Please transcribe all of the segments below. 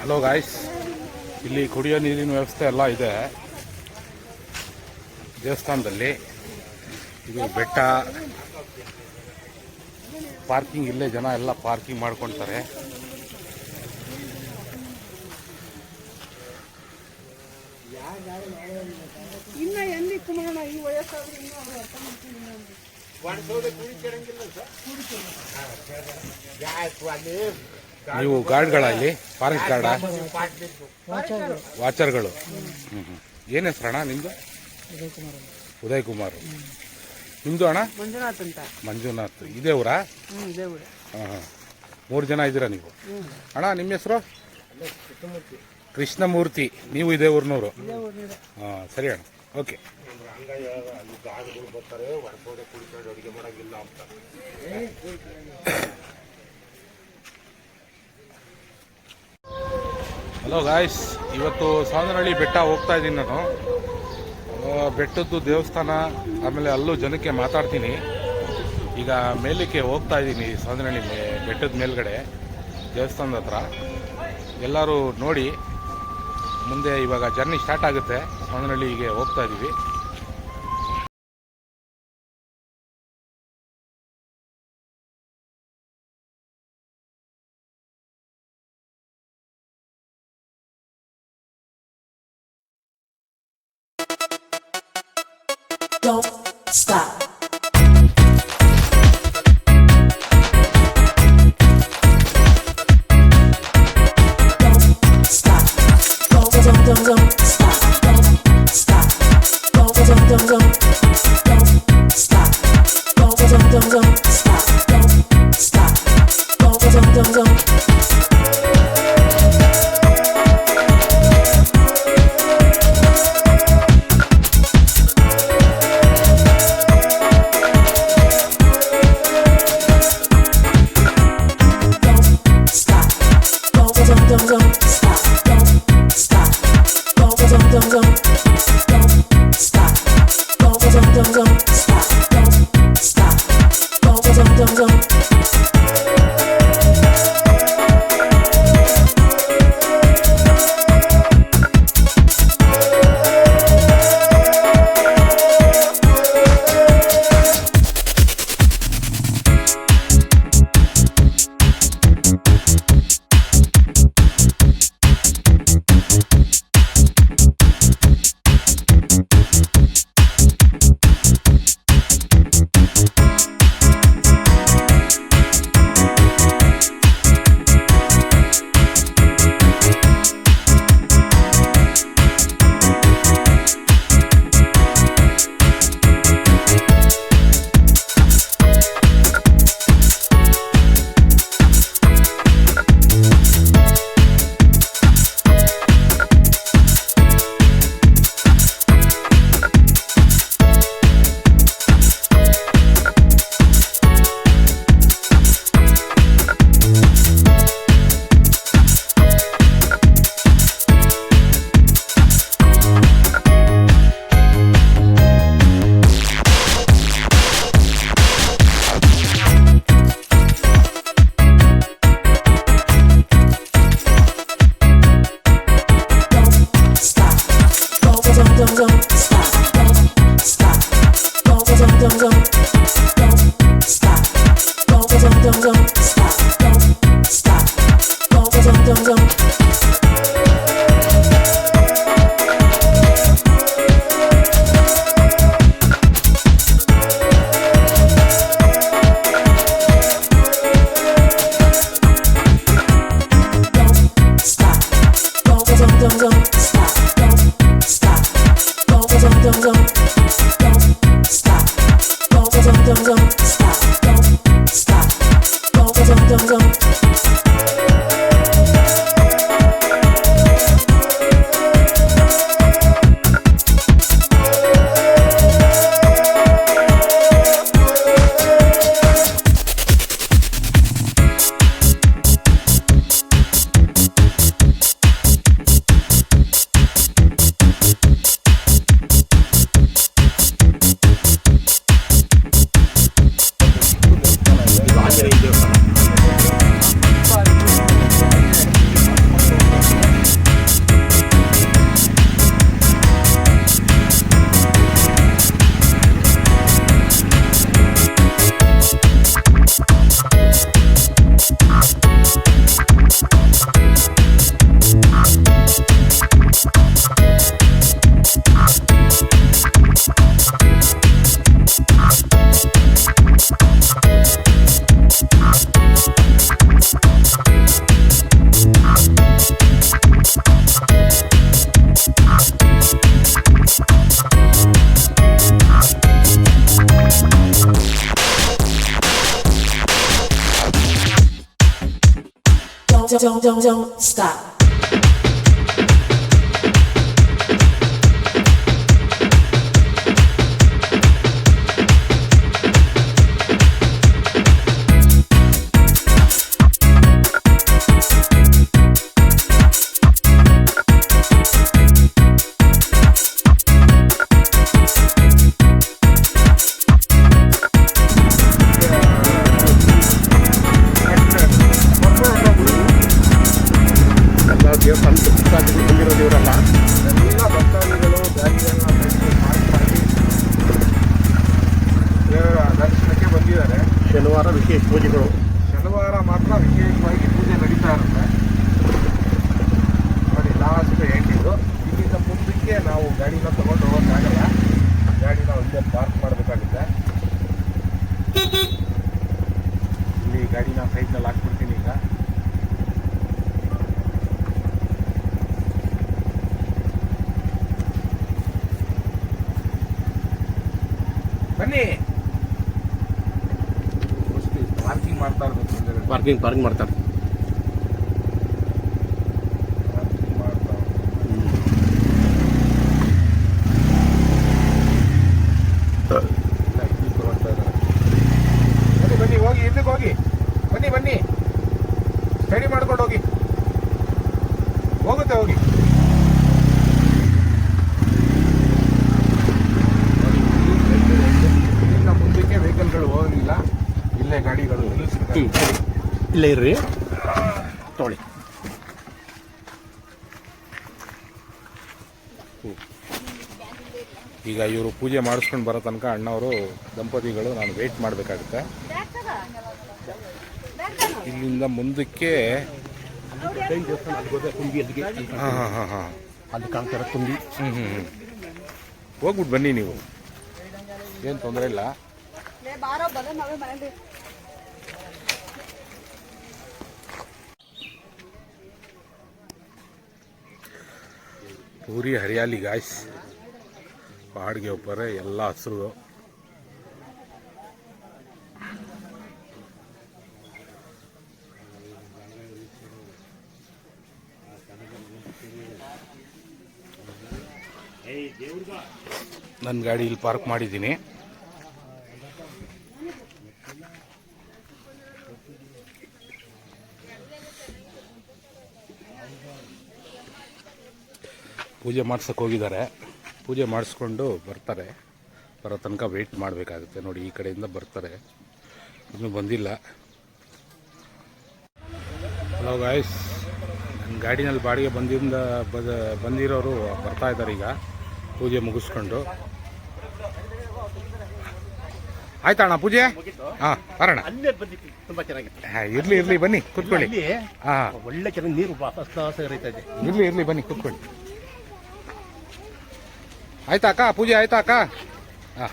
Hello guys, ಇಲ್ಲಿ ಕುಡಿಯೋ ನೀರಿನ ವ್ಯವಸ್ಥೆ ಎಲ್ಲ ಇದೆ ದೇವಸ್ಥಾನದಲ್ಲಿ. ಇದು ಬೆಟ್ಟ, ಪಾರ್ಕಿಂಗ್ ಇಲ್ಲೇ ಜನ ಎಲ್ಲ ಪಾರ್ಕಿಂಗ್ ಮಾಡ್ಕೊಳ್ತಾರೆ. ನೀವು ಗಾರ್ಡ್ಗಳ ಇಲ್ಲಿ ಫಾರೆಸ್ಟ್ ಗಾರ್ಡ, ವಾಚರ್ಗಳು. ಏನು ಹೆಸರಣ್ಣ ನಿಮ್ಮದು? ಉದಯ್ ಕುಮಾರ್. ನಿಮ್ಮದು ಅಣ್ಣ? ಮಂಜುನಾಥ್ ಅಂತ. ಮಂಜುನಾಥ್. ಇದೇ ಊರಾ? ಹಾಂ ಹಾಂ. 3 ಜನ ಇದ್ದೀರಾ ನೀವು? ಅಣ್ಣ ನಿಮ್ಮ ಹೆಸರು? ಕೃಷ್ಣಮೂರ್ತಿ. ನೀವು ಇದೇ ಊರಿನವರು? ಹಾಂ, ಸರಿ ಅಣ್ಣ, ಓಕೆ. ಹಲೋ ಗಾಯ್ಸ್, ಇವತ್ತು ಸಾವನಹಳ್ಳಿ ಬೆಟ್ಟ ಹೋಗ್ತಾ ಇದ್ದೀನಿ ನಾನು. ಬೆಟ್ಟದ್ದು ದೇವಸ್ಥಾನ, ಆಮೇಲೆ ಅಲ್ಲೂ ಜನಕ್ಕೆ ಮಾತಾಡ್ತೀನಿ. ಈಗ ಮೇಲಕ್ಕೆ ಹೋಗ್ತಾ ಇದ್ದೀನಿ, ಸಾವನಹಳ್ಳಿ ಬೆಟ್ಟದ ಮೇಲ್ಗಡೆ ದೇವಸ್ಥಾನದ ಹತ್ರ. ಎಲ್ಲರೂ ನೋಡಿ, ಮುಂದೆ ಇವಾಗ ಜರ್ನಿ ಸ್ಟಾರ್ಟ್ ಆಗುತ್ತೆ. ಸಾವನಹಳ್ಳಿಗೆ ಹೋಗ್ತಾ ಇದ್ದೀವಿ. Don't stop. Don't stop. Don't stop. Don't stop. Don't stop. Don't stop. Don't stop. Don't. don't stop. ದೇವಸ್ಥಾನ ಭಕ್ತಾದಿಗಳು ಬಂದಿರೋದು ಇವರಲ್ಲ, ಎಲ್ಲ ಭಕ್ತಾದಿಗಳು ಗಾಡಿಗಳನ್ನ ಪಾರ್ಕ್ ಮಾಡಿ ದೇವರ ದರ್ಶನಕ್ಕೆ ಬಂದಿದ್ದಾರೆ. ಶನಿವಾರ ವಿಶೇಷ ಪೂಜೆಗಳು, ಶನಿವಾರ ಮಾತ್ರ ವಿಶೇಷವಾಗಿ ಪೂಜೆ ನಡೀತಾ ಇರುತ್ತೆ ನೋಡಿ. ಲಾಸ್ಟ್ ಎಂಡಿದು ಇಲ್ಲಿಂದ ಮುಂದಕ್ಕೆ ನಾವು ಗಾಡಿನ ತಗೊಂಡು ಹೋಗೋಕ್ಕಾಗಲ್ಲ, ಗಾಡಿನ ಇಲ್ಲೇ ಪಾರ್ಕ್ ಮಾಡಬೇಕಾಗುತ್ತೆ. ಇಲ್ಲಿ ಗಾಡಿನ ಸೈಡ್ನಲ್ಲಿ ಹಾಕ್ಬಿಡ್ತೀನಿ ಈಗ. ಬನ್ನಿ, ಪಾರ್ಕಿಂಗ್ ಮಾಡ್ತಾ ಇರ್ಬೇಕು. ಪಾರ್ಕಿಂಗ್ ಮಾಡ್ತಾರೆ. ಬನ್ನಿ ಹೋಗಿ, ಹಿಂದಕ್ಕೆ ಹೋಗಿ, ಬನ್ನಿ ಸ್ಟಡಿ ಮಾಡ್ಕೊಂಡು ಹೋಗಿ, ಹೋಗುತ್ತೆ ಹೋಗಿ. ಮುಂದಕ್ಕೆ ವೆಹಿಕಲ್ಗಳು ಹೋಗಿಲ್ಲ, ಇಲ್ಲೇ ಗಾಡಿಗಳು ನಿಲ್ಲಿಸ್ಬೇಕು. ಇಲ್ಲೇ ಇರ್ರಿ, ತೊಗೊಳ್ಳಿ. ಈಗ ಇವರು ಪೂಜೆ ಮಾಡಿಸ್ಕೊಂಡು ಬರೋ ತನಕ ಅಣ್ಣವರು ದಂಪತಿಗಳು ನಾನು ವೆಯ್ಟ್ ಮಾಡಬೇಕಾಗುತ್ತೆ. ಇಲ್ಲಿಂದ ಮುಂದಕ್ಕೆ ಅಲ್ಲಿ ಕಾಣ್ತಾರ ತುಂಬಿ. ಹೋಗ್ಬಿಟ್ಟು ಬನ್ನಿ, ನೀವು ಏನು ತೊಂದರೆ ಇಲ್ಲ. पूरी हरियाली गाइस, पहाड़ के ऊपर है, ಎಲ್ಲ ಹಸಿರು. ನನ್ನ ಗಾಡಿ ಇಲ್ಲಿ ಪಾರ್ಕ್ ಮಾಡಿದ್ದೀನಿ. ಪೂಜೆ ಮಾಡ್ಸಕ್ಕೆ ಹೋಗಿದ್ದಾರೆ, ಪೂಜೆ ಮಾಡಿಸ್ಕೊಂಡು ಬರ್ತಾರೆ. ಬರೋ ತನಕ ವೆಯ್ಟ್ ಮಾಡಬೇಕಾಗುತ್ತೆ. ನೋಡಿ, ಈ ಕಡೆಯಿಂದ ಬರ್ತಾರೆ, ಇನ್ನೂ ಬಂದಿಲ್ಲ. ಹಲೋ ಗಾಯ್ಸ್, ನನ್ನ ಗಾಡಿನಲ್ಲಿ ಬಾಡಿಗೆ ಬಂದಿರೋರು ಬರ್ತಾ ಇದ್ದಾರೆ ಈಗ ಪೂಜೆ ಮುಗಿಸ್ಕೊಂಡು. ಆಯ್ತಾ ಅಣ್ಣ ಪೂಜೆ? ಹಾಂ, ಬರೋಣ. ತುಂಬಾ ಚೆನ್ನಾಗಿತ್ತು. ಇರ್ಲಿ ಬನ್ನಿ ಕೂತ್ಕೊಳ್ಳಿ. ಹಾಂ, ಒಳ್ಳೆ ಚೆನ್ನಾಗಿ ನೀರು ಹರಿತಾ ಇದೆ. ಇರ್ಲಿ ಬನ್ನಿ ಕೂತ್ಕೊಳ್ಳಿ. ಆಯ್ತಾ ಅಕ್ಕ, ಪೂಜೆ ಆಯ್ತಾ ಅಕ್ಕ? ಹಾಂ,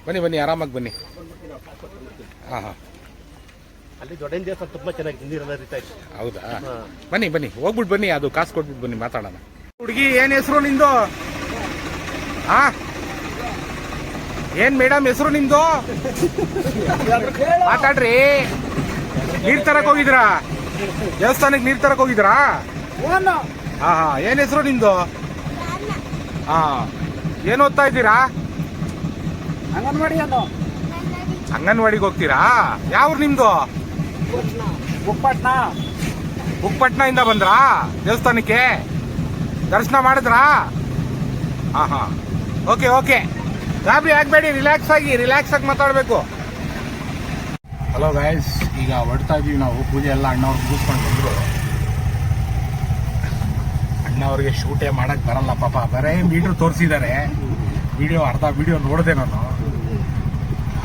ಬನ್ನಿ ಆರಾಮಾಗಿ ಬನ್ನಿ. ಹಾಂ, ಅಲ್ಲಿ ದೊಡ್ಡ ದೇವಸ್ಥಾನ ತುಂಬಾ ಚೆನ್ನಾಗಿ ನೀರೆಲ್ಲ ಹರಿತಾ ಇದೆ. ಹೌದಾ? ಬನ್ನಿ ಹೋಗ್ಬಿಟ್ಟು ಬನ್ನಿ, ಅದು ಕಾಸು ಕೊಟ್ಬಿಟ್ಟು ಬನ್ನಿ, ಮಾತಾಡೋಣ. ಹುಡುಗಿ, ಏನು ಹೆಸರು ನಿಂದು? ಹಾಂ, ಏನು ಮೇಡಮ್ ಹೆಸರು ನಿಂದು? ಮಾತಾಡ್ರಿ. ನೀರು ತರಕ್ ಹೋಗಿದ್ರಾ? ದೇವಸ್ಥಾನಕ್ಕೆ ನೀರು ತರಕ್ ಹೋಗಿದ್ರಾ? ಹಾಂ, ಏನು ಹೆಸರು ನಿಂದು? ಹಾಂ, ಏನು ಓದ್ತಾ ಇದ್ದೀರಾ? ಅಂಗನವಾಡಿಗೆ ಹೋಗ್ತೀರಾ? ಯಾವ್ರು ನಿಮ್ದು? ಬುಕ್ಪಟ್ನ ಇಂದ ಬಂದ್ರಾ ದೇವಸ್ಥಾನಕ್ಕೆ? ದರ್ಶನ ಮಾಡಿದ್ರಾ? ಹಾಂ, ಓಕೆ. ಗಾಬರಿ ಆಗ್ಬೇಡಿ, ರಿಲ್ಯಾಕ್ಸ್ ಆಗಿ ಮಾತಾಡಬೇಕು. ಹಲೋ ಗಾಯ್ಸ್, ಈಗ ಹೊಡ್ತಾ ಇದೀವಿ ನಾವು. ಪೂಜೆ ಎಲ್ಲ ಅಣ್ಣವ್ರು ಮುಗಿಸ್ಕೊಂಡು ಬಂದರು. ಅಣ್ಣವ್ರಿಗೆ ಶೂಟೇ ಮಾಡಕ್ಕೆ ಬರಲ್ಲ ಪಾಪ, ಬರೇ ಮೀಟ್ರ್ ತೋರಿಸಿದ್ದಾರೆ. ಅರ್ಧ ವಿಡಿಯೋ ನೋಡಿದೆ ನಾನು.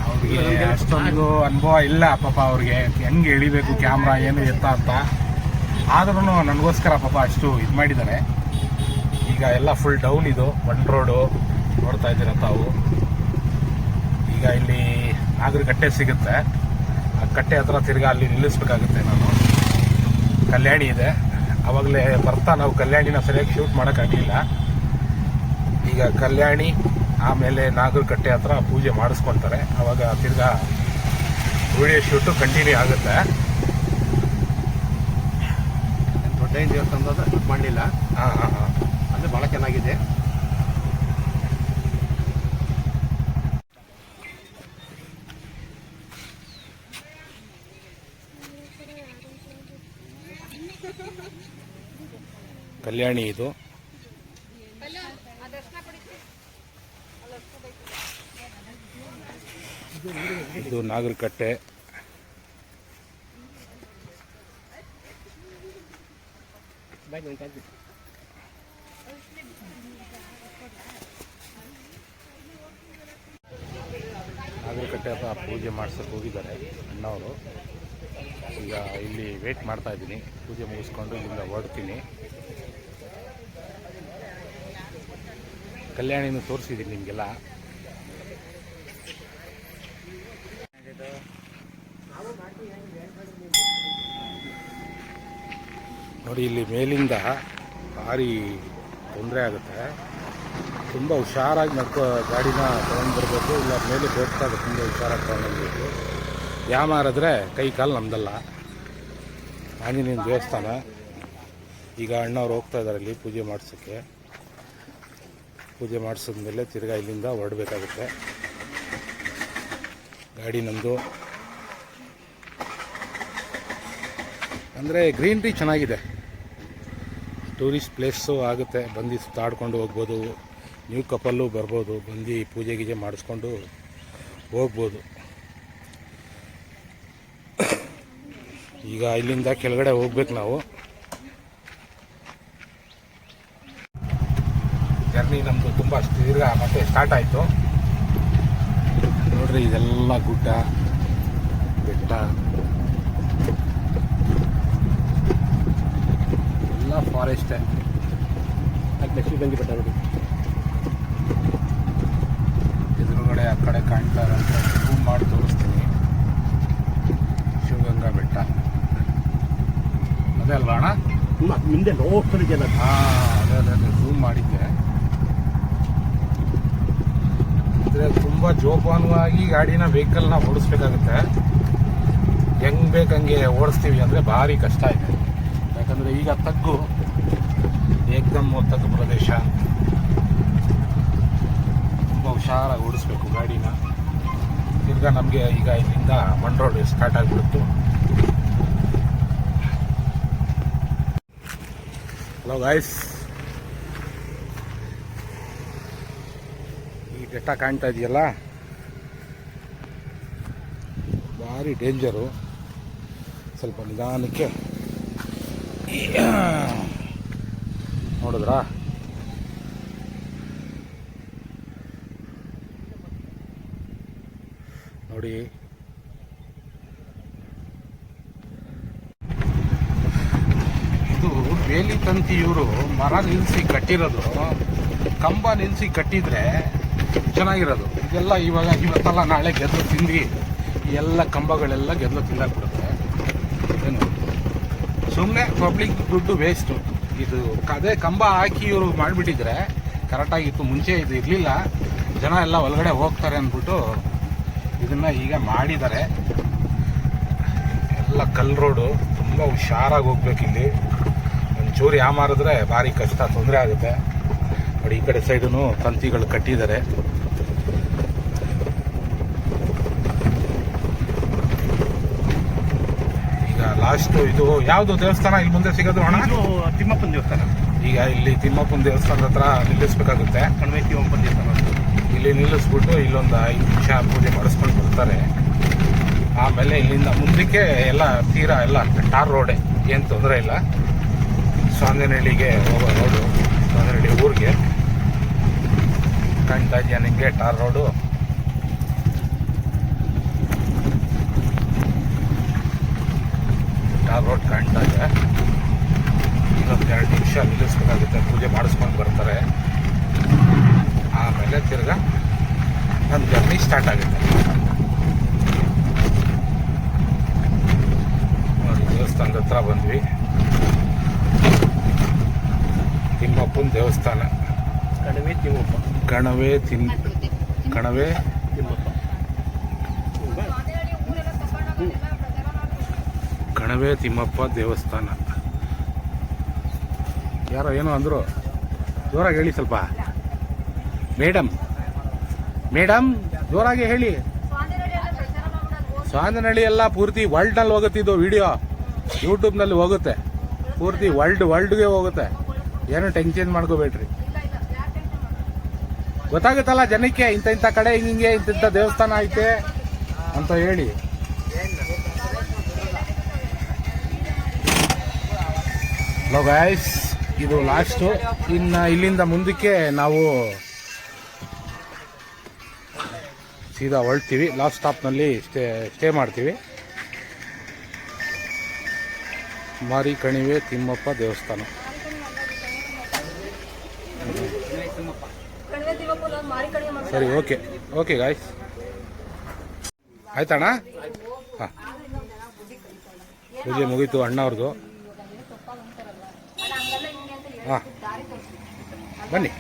ಅವ್ರಿಗೆ ಅಷ್ಟೊಂದು ಅನುಭವ ಇಲ್ಲ ಪಾಪ, ಅವ್ರಿಗೆ ಹೆಂಗೆ ಎಳಿಬೇಕು ಕ್ಯಾಮ್ರಾ ಏನು ಎತ್ತ ಅಂತ. ಆದ್ರೂ ನನಗೋಸ್ಕರ ಪಾಪ ಅಷ್ಟು ಇದು ಮಾಡಿದ್ದಾರೆ. ಈಗ ಎಲ್ಲ ಫುಲ್ ಡೌನ್, ಇದು ಒನ್ ರೋಡು ನೋಡ್ತಾ ಇದ್ದೀರ ತಾವು. ಈಗ ಇಲ್ಲಿ ನಾಗರ ಕಟ್ಟೆ ಸಿಗುತ್ತೆ, ಆ ಕಟ್ಟೆ ಹತ್ರ ತಿರ್ಗಾ ಅಲ್ಲಿ ನಿಲ್ಲಿಸ್ಬೇಕಾಗುತ್ತೆ ನಾನು. ಕಲ್ಯಾಣಿ ಇದೆ, ಆವಾಗಲೇ ಬರ್ತಾ ನಾವು ಕಲ್ಯಾಣಿನ ಸರಿಯಾಗಿ ಶೂಟ್ ಮಾಡೋಕ್ಕಾಗಲಿಲ್ಲ. ಈಗ ಕಲ್ಯಾಣಿ ಆಮೇಲೆ ನಾಗರ ಕಟ್ಟೆ ಹತ್ರ ಪೂಜೆ ಮಾಡಿಸ್ಕೊಳ್ತಾರೆ, ಆವಾಗ ತಿರ್ಗಾ ವಿಡಿಯೋ ಶೂಟು ಕಂಟಿನ್ಯೂ ಆಗುತ್ತೆ. ದೊಡ್ಡ ದೇವಸ್ಥಾನದ ಇದು ಮಾಡಲಿಲ್ಲ. ಹಾಂ ಹಾಂ ಹಾಂ. ಅಂದರೆ ಭಾಳ ಚೆನ್ನಾಗಿದೆ. ಕಲ್ಯಾಣಿ ಇದು. ಇದು ನಾಗರಕಟ್ಟೆ. ನಾಗರಕಟ್ಟೆ ಹತ್ರ ಪೂಜೆ ಮಾಡ್ಸಕ್ಕೆ ಹೋಗಿದ್ದಾರೆ ಅಣ್ಣವರು. ಈಗ ಇಲ್ಲಿ ವೇಟ್ ಮಾಡ್ತಾ ಇದ್ದೀನಿ, ಪೂಜೆ ಮುಗಿಸ್ಕೊಂಡು ಇಲ್ಲಿಂದ ಹೊರಡ್ತೀನಿ. ಕಲ್ಯಾಣಿನೂ ತೋರಿಸಿದ್ದೀನಿ ನಿಮಗೆಲ್ಲ. ನೋಡಿ, ಇಲ್ಲಿ ಮೇಲಿಂದ ಭಾರಿ ತೊಂದರೆ ಆಗುತ್ತೆ. ತುಂಬ ಹುಷಾರಾಗಿ ಗಾಡಿನ ತೊಗೊಂಡು ಬರಬೇಕು, ಇಲ್ಲ ಮೇಲೆ ಹೋಗ್ತಾ ತುಂಬ ಹುಷಾರಾಗಿ ತೊಗೊಂಡೋಗ್ಬೇಕು. ಯಾಮಾರಿದ್ರೆ ಕೈ ಕಾಲು ನಮ್ದಲ್ಲ. ಆಂಜನೇಯನ ದೇವಸ್ಥಾನ. ಈಗ ಅಣ್ಣವ್ರು ಹೋಗ್ತಾ ಇದ್ದಾರೆ ಇಲ್ಲಿ ಪೂಜೆ ಮಾಡಿಸೋಕ್ಕೆ. ಪೂಜೆ ಮಾಡಿಸಿದ್ಮೇಲೆ ತಿರ್ಗಾ ಇಲ್ಲಿಂದ ಹೊರಡಬೇಕಾಗುತ್ತೆ. ಗಾಡಿ ನಮ್ಮದು. ಅಂದರೆ ಗ್ರೀನ್ರಿ ಚೆನ್ನಾಗಿದೆ, ಟೂರಿಸ್ಟ್ ಪ್ಲೇಸು ಆಗುತ್ತೆ. ಬಂದು ಸುತ್ತಾಡ್ಕೊಂಡು ಹೋಗ್ಬೋದು. ನ್ಯೂ ಕಪಲ್ಲು ಬರ್ಬೋದು, ಬಂದು ಪೂಜೆ ಗೀಜೆ ಮಾಡಿಸ್ಕೊಂಡು ಹೋಗ್ಬೋದು. ಈಗ ಇಲ್ಲಿಂದ ಕೆಳಗಡೆ ಹೋಗ್ಬೇಕು ನಾವು. ಜರ್ನಿ ನಮ್ಮದು ತುಂಬ ದೀರ್ಘ ಮತ್ತೆ ಸ್ಟಾರ್ಟ್ ಆಯಿತು. ನೋಡ್ರಿ, ಇದೆಲ್ಲ ಗುಡ್ಡ ಬೆಟ್ಟ ಎಲ್ಲ ಫಾರೆಸ್ಟೇ. ಲಕ್ಷ್ಮೀಗಂಜಿ ಬೆಟ್ಟ ನೋಡಿ, ಎದುರುಗಡೆ ಆ ಕಡೆ ಕಾಣ್ತಾ ಇರೋಂಥ ಝೂಮ್ ಮಾಡಿ ತೋರಿಸ್ತೀನಿ. ಶಿವಗಂಗಾ ಬೆಟ್ಟ ಅದೇ ಅಲ್ವಾ ಅಣ್ಣ? ಮುಂದೆ ಲೋಕಲಿದೆಯಲ್ಲ. ಹಾಂ, ಅದೇ ಝೂಮ್ ಮಾಡಿದ್ದೆ. ಅಂದರೆ ತುಂಬ ಜೋಪಾನವಾಗಿ ಗಾಡಿನ ವೆಹಿಕಲ್ನ ಓಡಿಸ್ಬೇಕಾಗುತ್ತೆ. ಹೆಂಗೆ ಬೇಕಂಗೆ ಓಡಿಸ್ತೀವಿ ಅಂದರೆ ಭಾರಿ ಕಷ್ಟ ಇದೆ. ಯಾಕಂದರೆ ಈಗ ತಗ್ಗು, ಏಕ್ದಮ್ ತಗ್ಗು ಪ್ರದೇಶ. ತುಂಬ ಹುಷಾರಾಗಿ ಓಡಿಸ್ಬೇಕು ಗಾಡಿನ. ತಿರ್ಗಾ ನಮಗೆ ಈಗ ಇಲ್ಲಿಂದ ಮಣ್ ರೋಡ್ ಸ್ಟಾರ್ಟ್ ಆಗಿಬಿಡ್ತು. ಹಲೋ ಗಾಯ್ಸ್, ಈ ಬೆಟ್ಟ ಕಾಣ್ತಾ ಇದೆಯಲ್ಲ, ಭಾರಿ ಡೇಂಜರು. ಸ್ವಲ್ಪ ನಿಧಾನಕ್ಕೆ ನೋಡಿದ್ರಾ? ನೋಡಿ, ಇದು ಬೇಲಿ ತಂತಿ. ಇವರು ಮರ ನಿಲ್ಲಿಸಿ ಕಟ್ಟಿರೋದು, ಕಂಬ ನಿಲ್ಲಿಸಿ ಕಟ್ಟಿದ್ರೆ ಚೆನ್ನಾಗಿರೋದು. ಇದೆಲ್ಲ ಇವತ್ತಲ್ಲ ನಾಳೆ ಗೆದ್ದು ತಿಂದು ಎಲ್ಲ ಕಂಬಗಳೆಲ್ಲ ಗೆದ್ದು ತಿಂದಾಕ್ಬಿಡುತ್ತೆ. ಏನು ಸುಮ್ಮನೆ ಪಬ್ಲಿಕ್ ದುಡ್ಡು ವೇಸ್ಟು. ಇದು ಅದೇ ಕಂಬ ಹಾಕಿ ಇವರು ಮಾಡಿಬಿಟ್ಟಿದ್ರೆ ಕರೆಕ್ಟಾಗಿತ್ತು. ಮುಂಚೆ ಇದು ಇರಲಿಲ್ಲ, ಜನ ಎಲ್ಲ ಒಳಗಡೆ ಹೋಗ್ತಾರೆ ಅಂದ್ಬಿಟ್ಟು ಇದನ್ನು ಈಗ ಮಾಡಿದ್ದಾರೆ. ಎಲ್ಲ ಕಲ್ ರೋಡು, ತುಂಬ ಹುಷಾರಾಗಿ ಹೋಗ್ಬೇಕು. ಇಲ್ಲಿ ಒಂಚೂರು ಯಾಮಾರಿದ್ರೆ ಭಾರಿ ಕಷ್ಟ, ತೊಂದರೆ ಆಗುತ್ತೆ. ನೋಡಿ, ಈ ಕಡೆ ಸೈಡೂ ತಂತಿಗಳು ಕಟ್ಟಿದ್ದಾರೆ. ಈಗ ಲಾಸ್ಟು ಇದು ಯಾವುದು ದೇವಸ್ಥಾನ ಇಲ್ಲಿ ಮುಂದೆ ಸಿಗೋದು ಅಣ್ಣ? ತಿಮ್ಮಪ್ಪನ ದೇವಸ್ಥಾನ. ಈಗ ಇಲ್ಲಿ ತಿಮ್ಮಪ್ಪನ ದೇವಸ್ಥಾನದ ಹತ್ರ ನಿಲ್ಲಿಸ್ಬೇಕಾಗುತ್ತೆ. ಕಣಿವೆ ತಿಮ್ಮಪ್ಪನ ದೇವಸ್ಥಾನ. ಇಲ್ಲಿ ನಿಲ್ಲಿಸ್ಬಿಟ್ಟು ಇಲ್ಲೊಂದು 5 ನಿಮಿಷ ಪೂಜೆ ಮಾಡಿಸ್ಕೊಂಡು ಬರ್ತಾರೆ. ಆಮೇಲೆ ಇಲ್ಲಿಂದ ಮುಂದಕ್ಕೆ ಎಲ್ಲ ತೀರಾ ಎಲ್ಲ ಟಾರ್ ರೋಡೆ, ಏನು ತೊಂದರೆ ಇಲ್ಲ. ಸ್ವಾಮಿನಹಳ್ಳಿಗೆ ಹೋಗೋ ರೋಡು, ಸ್ವಾಮಿನಹಳ್ಳಿ ಊರಿಗೆ ಕಾಣ್ತಾ ಇದೆಯಾ ನಿಮಗೆ? Tar road. ಟಾರ್ ರೋಡ್ ಕಾಣ್ತಾ ಇದೆ. ಇನ್ನೊಂದು 2 ನಿಮಿಷ ನಿಲ್ಲಿಸ್ಬೇಕಾಗುತ್ತೆ, ಪೂಜೆ ಮಾಡಿಸ್ಕೊಂಡು ಬರ್ತಾರೆ. ಆಮೇಲೆ ತಿರ್ಗಾ ನಮ್ಮ ಜರ್ನಿ ಸ್ಟಾರ್ಟ್ ಆಗುತ್ತೆ. ನೋಡಿ, ದೇವಸ್ಥಾನದ ಹತ್ರ ಬಂದ್ವಿ. ತಿಮ್ಮಪ್ಪನ ದೇವಸ್ಥಾನ. ಕಣಿವೆ ತಿಮ್ಮಪ್ಪ. ಕಣವೆ ತಿಮ್ಮಪ್ಪ. ಕಣವೆ ತಿಮ್ಮಪ್ಪ ದೇವಸ್ಥಾನ. ಯಾರೋ ಏನೋ ಅಂದರು, ಜೋರಾಗಿ ಹೇಳಿ ಸ್ವಲ್ಪ. ಮೇಡಮ್ ಜೋರಾಗಿ ಹೇಳಿ. ಸ್ವಾಮಿನಹಳ್ಳಿ ಎಲ್ಲ ಪೂರ್ತಿ ವರ್ಲ್ಡ್ನಲ್ಲಿ ಹೋಗುತ್ತಿದ್ದು ವಿಡಿಯೋ, ಯೂಟ್ಯೂಬ್ನಲ್ಲಿ ಹೋಗುತ್ತೆ, ಪೂರ್ತಿ ವರ್ಲ್ಡ್ಗೆ ಹೋಗುತ್ತೆ. ಏನು ಟೆನ್ಷನ್ ಮಾಡ್ಕೋಬೇಡ್ರಿ. ಗೊತ್ತಾಗುತ್ತಲ್ಲ ಜನಕ್ಕೆ, ಇಂಥ ಕಡೆ ಹಿಂಗೆ ಇಂಥ ದೇವಸ್ಥಾನ ಐತೆ ಅಂತ ಹೇಳಿ. ಹಲೋ ಗಾಯ್ಸ್, ಇದು ಲಾಸ್ಟು. ಇನ್ನು ಇಲ್ಲಿಂದ ಮುಂದಕ್ಕೆ ನಾವು ಸೀದಾ ಹೊರಡ್ತೀವಿ. ಲಾಸ್ಟ್ ಸ್ಟಾಪ್ನಲ್ಲಿ ಸ್ಟೇ ಮಾಡ್ತೀವಿ. ಮಾರಿ ಕಣಿವೆ ತಿಮ್ಮಪ್ಪ ದೇವಸ್ಥಾನ. ಸರಿ, ಓಕೆ ಗಾಯ್ಸ್, ಆಯ್ತಣ್ಣ. ಹಾಂ, ಪೂಜೆ ಮುಗೀತು ಅಣ್ಣವ್ರದ್ದು. ಹಾಂ, ಬನ್ನಿ.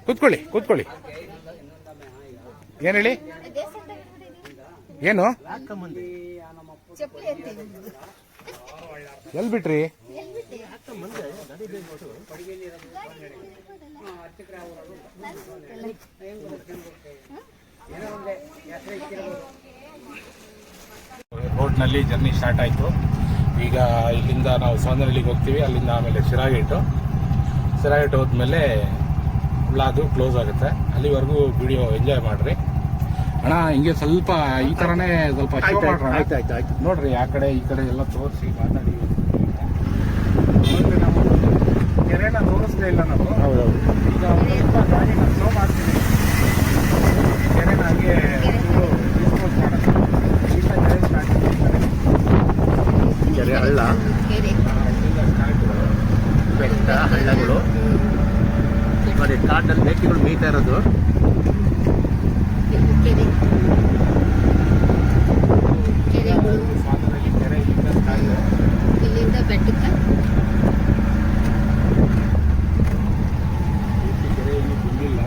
ಕೂತ್ಕೊಳ್ಳಿ. ಏನು ಹೇಳಿ? ಏನು ಎಲ್ಲಿ ಬಿಟ್ರಿ? ರೋಡ್ನಲ್ಲಿ ಜರ್ನಿ ಸ್ಟಾರ್ಟ್ ಆಯಿತು. ಈಗ ಇಲ್ಲಿಂದ ನಾವು ಸ್ವಾಮಿನಹಳ್ಳಿಗೆ ಹೋಗ್ತೀವಿ. ಅಲ್ಲಿಂದ ಆಮೇಲೆ ಶಿರಾಗೇಟು ಹೋದ್ಮೇಲೆ ಉಳ್ಳಾದು ಕ್ಲೋಸ್ ಆಗುತ್ತೆ. ಅಲ್ಲಿವರೆಗೂ ವಿಡಿಯೋ ಎಂಜಾಯ್ ಮಾಡಿರಿ. ಅಣ್ಣ ಹಿಂಗೆ ಸ್ವಲ್ಪ ಈ ಥರನೇ ಸ್ವಲ್ಪ ಶೋ ಮಾಡೋಣ. ಆಯ್ತು ನೋಡ್ರಿ, ಆ ಕಡೆ ಈ ಕಡೆ ಎಲ್ಲ ತೋರಿಸಿ ಮಾತಾಡಿ. ನಾವು ಕೆರೆನ ತೋರಿಸ್ಲೇ ಇಲ್ಲ ನಾವು. ಹೌದೌದು. ಈಗ ಸ್ವಲ್ಪ ಗಾಡಿನ ಶೋ ಮಾಡ್ತೀವಿ. ಕೆರೆನ ಹಾಗೆ ಡಿಸ್ಪೋಸ್ ಮಾಡೋದು. ಈಗ ಕೆರೆ ಸ್ಟಾರ್ಟ್ ಕೆರೆ ಹಳ್ಳ, ಬೆಟ್ಟ, ಹಳ್ಳಗಳು, ನೋಡಿ ಕಾಡಲ್ಲಿ ಮೇಕೆಗಳು ಮೇಯ್ತಾ ಇರೋದು. ಕೆರೆ ಇಲ್ಲಿಂದ ಬೆಟ್ಟಕ್ಕೆ ಕೆರೆಯಲ್ಲಿ ತುಂಬಿಲ್ಲ.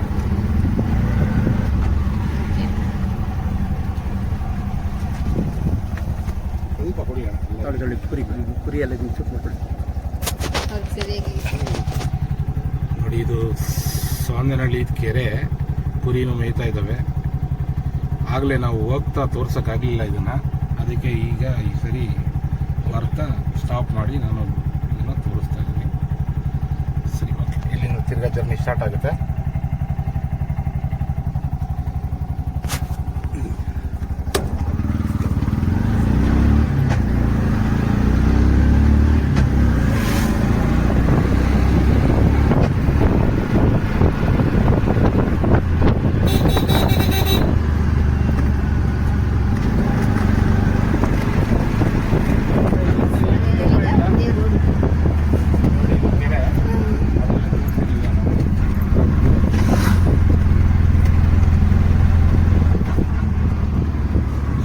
ಸ್ವಲ್ಪ ಕೊಡಿ ಕುರಿ ಎಲ್ಲ ನೋಡಿ. ಇದು ಸ್ವಾಮಿನಹಳ್ಳಿ ಕೆರೆ, ಕುರಿನೂ ಮೇಯ್ತಾ ಇದ್ದಾವೆ. ಆಗಲೇ ನಾವು ಹೋಗ್ತಾ ತೋರ್ಸೋಕ್ಕಾಗಲಿಲ್ಲ ಇದನ್ನು, ಅದಕ್ಕೆ ಈಗ ಈ ಸರಿ ಬರ್ತಾ ಸ್ಟಾಪ್ ಮಾಡಿ ನಾನು ಇದನ್ನು ತೋರಿಸ್ತಾ ಇದ್ದೀನಿ. ಸರಿ, ಓಕೆ. ಇಲ್ಲಿಂದ ತಿರ್ಗಾ ಜರ್ನಿ ಸ್ಟಾರ್ಟ್ ಆಗುತ್ತೆ.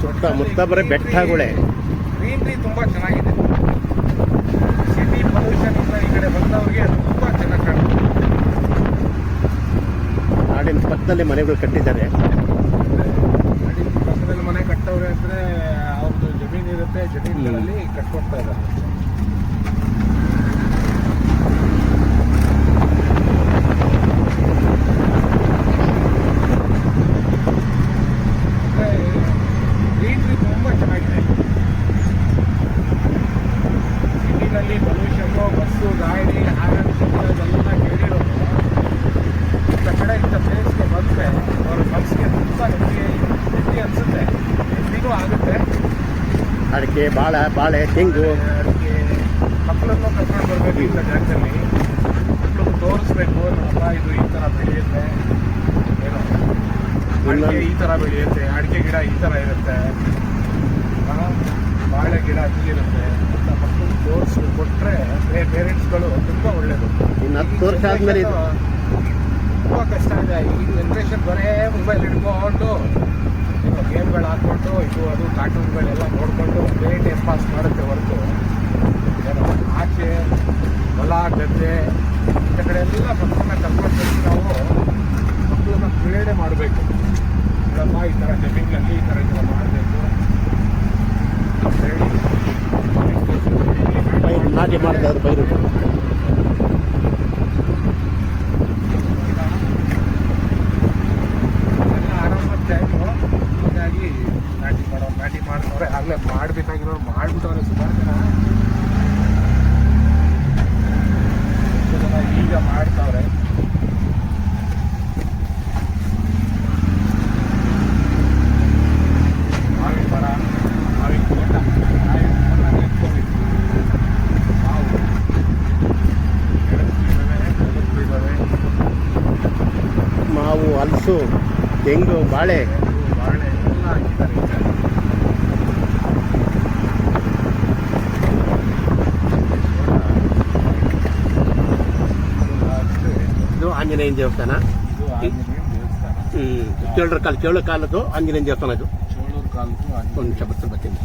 ಸುತ್ತಮುತ್ತ ಬರೀ ಬೆಟ್ಟಗಳೇ. ಗ್ರೀನ್ರಿ ತುಂಬ ಚೆನ್ನಾಗಿದೆ. ಸಿಟಿ ಪೊಲ್ಯೂಷನ್ ಇಂದ ಈ ಕಡೆ ಬಂದವ್ರಿಗೆ ತುಂಬ ಚೆನ್ನಾಗಿ ಕಾಣುತ್ತೆ. ನಾಡಿನ ಪಕ್ಕದಲ್ಲಿ ಮನೆಗಳು ಕಟ್ಟಿದ್ದಾರೆ. ನಾಡಿನ ಪಕ್ಕದಲ್ಲಿ ಮನೆ ಕಟ್ಟವ್ರೆ ಅಂದರೆ ಅವ್ರದ್ದು ಜಮೀನು ಇರುತ್ತೆ, ಜಮೀನುಗಳಲ್ಲಿ ಕಟ್ಕೊಡ್ತಾ ಇದ್ದಾರೆ. ಗ್ರೀನ್ರಿ ತುಂಬ ಚೆನ್ನಾಗಿದೆ. ಸಿಟಿನಲ್ಲಿ ಪೊಲ್ಯೂಷನ್ನು, ಬಸ್ಸು, ಗಾಡಿ, ಹಾರನ್ ಶಬ್ದ ಇದೆಲ್ಲ ಕೇಳಿರೋದು. ಇಂಥ ಕಡೆ ಇಂಥ ಪ್ಲೇಸ್ಗೆ ಬಂದರೆ ಅವರ ಮನಸ್ಸಿಗೆ ತುಂಬ ನೆಮ್ಮದಿ ಅನಿಸುತ್ತೆ, ನೆಮ್ಮದಿನೂ ಆಗುತ್ತೆ. ಅಡಿಕೆ, ಬಾಳೆ, ತೆಂಗು, ಅದಕ್ಕೆ ಮಕ್ಕಳನ್ನು ಕರ್ಕೊಂಡು ಬರಬೇಕು. ಇಂಥ ಜಾಗದಲ್ಲಿ ಮಕ್ಕಳು ತೋರಿಸ್ಬೇಕು, ನಮ್ಮಪ್ಪ ಇದು ಈ ಥರ ಬೆಳೆಯುತ್ತೆ, ಏನೋ ಅಡಿಕೆ ಈ ಥರ ಬೆಳೆಯುತ್ತೆ, ಅಡಿಕೆ ಗಿಡ ಈ ಥರ ಇರುತ್ತೆ, ಬಾಳೆ ಗಿಡ ಹೀಗಿರುತ್ತೆ ಅಂತ ಮಕ್ಕಳು ತೋರಿಸಿ ಕೊಟ್ಟರೆ ಪೇರೆಂಟ್ಸ್ಗಳು ತುಂಬ ಒಳ್ಳೆಯದು. ಇನ್ನು 10 ವರ್ಷ ಆದಮೇಲೆ ತುಂಬ ಕಷ್ಟ ಇದೆ. ಈ ಜನ್ರೇಷನ್ ಬರೇ ಮೊಬೈಲ್ ಹಿಡ್ಕೊಂಡು ಗೇಮ್ಗಳು ಹಾಕ್ಕೊಂಡು ಇದು ಅದು ಕಾರ್ಟೂನ್ಗಳೆಲ್ಲ ನೋಡಿಕೊಂಡು ಅದೇ ಟೈಮ್ ಪಾಸ್ ಮಾಡುತ್ತೆ ಹೊರತು ಏನೋ ಆಚೆ ಹೊಲ ಗದ್ದೆ ಇಂಥ ಕಡೆ ಎಲ್ಲ ಮಕ್ಕಳನ್ನ ಕರ್ಕೊಂಡು ನಾವು ಮಕ್ಕಳನ್ನ ಪ್ರೇರಣೆ ಮಾಡಬೇಕು. ಇಲ್ಲಪ್ಪ ಈ ಥರ ಜಮೀನಲ್ಲಿ ಈ ಥರ ಮಾಡಬೇಕು, ಪೈರು ನಾಟಿ ಮಾಡ್ತಾರೆ ಪೈರು. ಆರಾಮಾಗಿ ಟೈಮು ಹೀಗಾಗಿ ನಾಟಿ ಮಾಡಿದವ್ರೆ, ಆಗಲೇ ಮಾಡಬೇಕಾಗಿರೋರು ಮಾಡಿಬಿಟ್ಟವ್ರೆ. ಸುಮಾರು ಜನ ಈಗ ಮಾಡ್ತಾವ್ರೆ. ಮಾವಿನ ಮರ, ಮಾವಿನ ತೋಟ, ಮಾವು, ಇದ್ದಾವೆ, ಮಾವು, ಹಲಸು, ತೆಂಗು, ಬಾಳೆ, ಬಾಳೆ ಎಲ್ಲ ಹಾಕಿದ್ದಾರೆ. ಇದು ಆಂಜನೇಯನ ದೇವಸ್ಥಾನ. ಇದು ಆಂಜನೇಯ ದೇವಸ್ಥಾನ. ಚೇಳು ಕಾಲದ್ದು ಆಂಜನೇಯನ ದೇವಸ್ಥಾನ. ಇದು ಚೋಳೂರು ಕಾಲದ್ದು ಒಂದು ನಿಮಿಷ ಬರ್ತೀನಿ.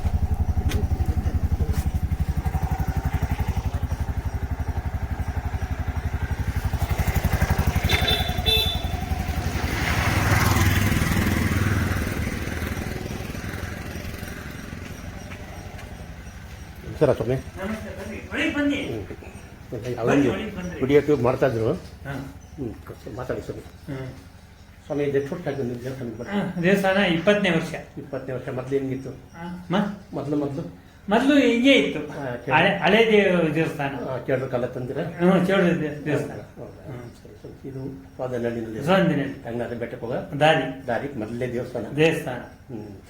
ಸರ ಸ್ವಾಮಿ ಅವರಿಗೆ ವಿಡಿಯೋ ಮಾಡ್ತಾ ಇದ್ರು. ಮಾತಾಡಿ ಸ್ವಾಮಿ. ಸ್ವಾಮಿ ಇದು ಎಷ್ಟು ವರ್ಷ ಆಗಿದೆ ನಿಮ್ಮ ದೇವಸ್ಥಾನ 20ನೇ ವರ್ಷ. 20ನೇ ವರ್ಷ. ಮೊದಲು ಹೆಂಗಿತ್ತು? ಮೊದಲು ಹಿಂಗೆ ಇತ್ತು. ಹಳೆ ದೇವಸ್ಥಾನ. ಕೇಳ್ರ ಕಾಲ ತಂದಿರ? ಚೇಳು ದೇವಸ್ಥಾನ. ಸರಿ. ಇದು ಸ್ವಾದನಹಳ್ಳಿನಲ್ಲಿ ರಂಗನಾಥ ಬೆಟ್ಟಕ್ಕೆ ಹೋಗ ದಾರಿ ಮೊದಲೇ ದೇವಸ್ಥಾನ.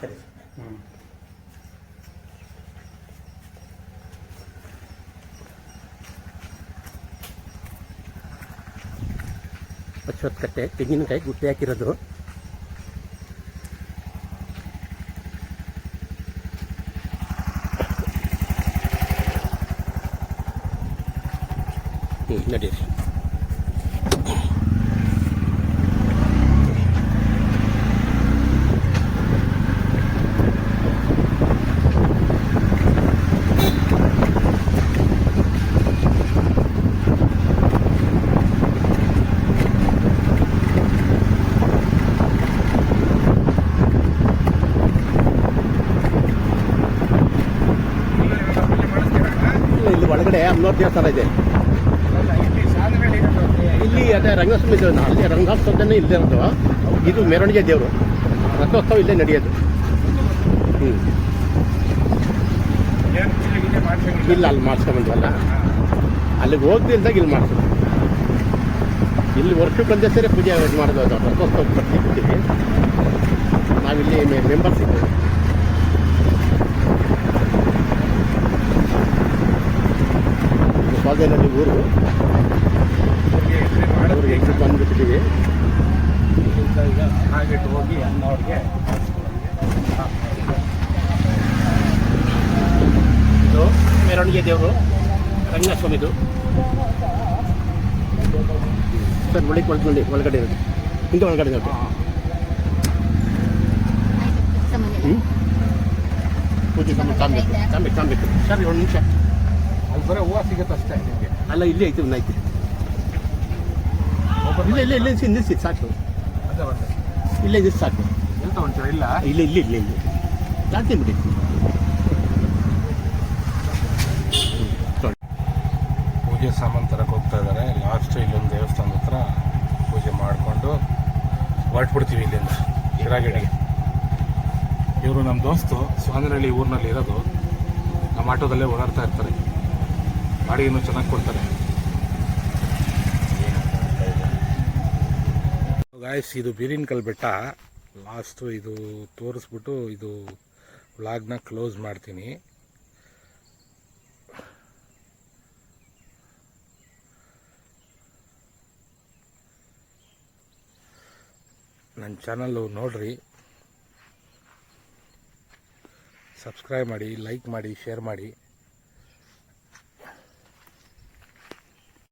ಸರಿ. ಅಶ್ವತ್ಥಕಟ್ಟೆ, ತೆಂಗಿನಕಾಯಿ ಗುಟ್ಟೆ ಹಾಕಿರೋದು. ನಡೀರಿ. ಇಲ್ಲಿ ಒಳಗಡೆ ಅಮ್ಮನವ್ರ ದೇವಸ್ಥಾನ ಇದೆ. ಇಲ್ಲಿ ಅದೇ ರಂಗಸ್ವಾಮಿ ದೇವಸ್ಥಾನ, ಅಲ್ಲಿ ರಂಗೋತ್ಸವನೇ ಇಲ್ಲದೆ ಇರೋದು. ಇದು ಮೆರವಣಿಗೆ ದೇವರು. ರಥೋತ್ಸವ ಇಲ್ಲೇ ನಡೆಯೋದು. ಇಲ್ಲ ಅಲ್ಲಿ ಮಾಡಿಸ್ಕೊಂಬಂದ್ವಲ್ಲ, ಅಲ್ಲಿಗೆ ಹೋಗ್ದಿಲ್ದಾಗ ಇಲ್ಲಿ ಮಾಡಿಸೋದು. ಇಲ್ಲಿ ವರ್ಷಕ್ಕೆ ಒಂದೇ ಸರಿ ಪೂಜೆ ಮಾಡೋದು. ಅದು ರಥೋತ್ಸವ ಬರ್ತಿರ್ತೀವಿ ನಾವಿಲ್ಲಿ ಮೆಂಬರ್ಸ್ ಇದ್ದೀವಿ. ಸ್ವಾಧೀನಲ್ಲಿ ಊರು ಎಕ್ಸಿಟ್ ಬಂದುಬಿಟ್ಟಿದ್ದೀವಿ. ಈಗ ಹಾಗೆಟ್ಟು ಹೋಗಿ ಅನ್ನೋರಿಗೆ ಇದು ಮೆರವಣಿಗೆ ದೇವರು ರಂಗಸ್ವಾಮಿದು. ಸರ್ ಒಳಗೆ ಒಳಗಡೆ ಇರೋದು ಹಿಂಗೆ ಒಳಗಡೆ ನೋಡಿ. ಪೂಜೆ ಕಾಣಬೇಕು ಸರ್. ಒಂದು ನಿಮಿಷ. ಅಲ್ಲಿ ಬರೋ ಹೂವು ಸಿಗುತ್ತೆ ಅಷ್ಟೇ ನಿಮಗೆ. ಅಲ್ಲ ಇಲ್ಲೇ ಐತಿ, ಒಂದು ಐತಿ. ಇಲ್ಲೇ ನಿಲ್ಲಿಸಿ ಸಾಕು. ಇಲ್ಲೇ ನಿಲ್ಲಿಸಿ ಸಾಕು. ಎಂತ ಒಂಚೂರು ಇಲ್ಲ ಇಲ್ಲ ಜಾಸ್ತಿ ಬಿಡಿ. ಪೂಜೆ ಸಾಮಾನು ತರಕ್ಕೆ ಹೋಗ್ತಾ ಇದ್ದಾರೆ. ಲಾಸ್ಟ್ ಇಲ್ಲೊಂದು ದೇವಸ್ಥಾನದ ಹತ್ರ ಪೂಜೆ ಮಾಡಿಕೊಂಡು ಹೊರಟ್ಬಿಡ್ತೀವಿ ಇಲ್ಲಿಂದ ಶಿರಾಗೇಡಿಗೆ. ಇವರು ನಮ್ಮ ದೋಸ್ತು ಸ್ವಾಮಿನಹಳ್ಳಿ ಊರಿನಲ್ಲಿ ಇರೋದು. ನಮ್ಮ ಆಟೋದಲ್ಲೇ ಓಡಾಡ್ತಾ ಇರ್ತಾರೆ. ಬಾಡಿಗೆನೂ ಚೆನ್ನಾಗಿ ಕೊಡ್ತಾರೆ. ಗಾಯ್ಸ್, ಇದು ಬೀರಿನಕಲ್ ಬೆಟ್ಟ. ಲಾಸ್ಟು ಇದು ತೋರಿಸ್ಬಿಟ್ಟು ಇದು ವ್ಲಾಗ್ನ ಕ್ಲೋಸ್ ಮಾಡ್ತೀನಿ. ನನ್ನ ಚಾನಲ್ಲು ನೋಡ್ರಿ, ಸಬ್ಸ್ಕ್ರೈಬ್ ಮಾಡಿ, ಲೈಕ್ ಮಾಡಿ, ಶೇರ್ ಮಾಡಿ.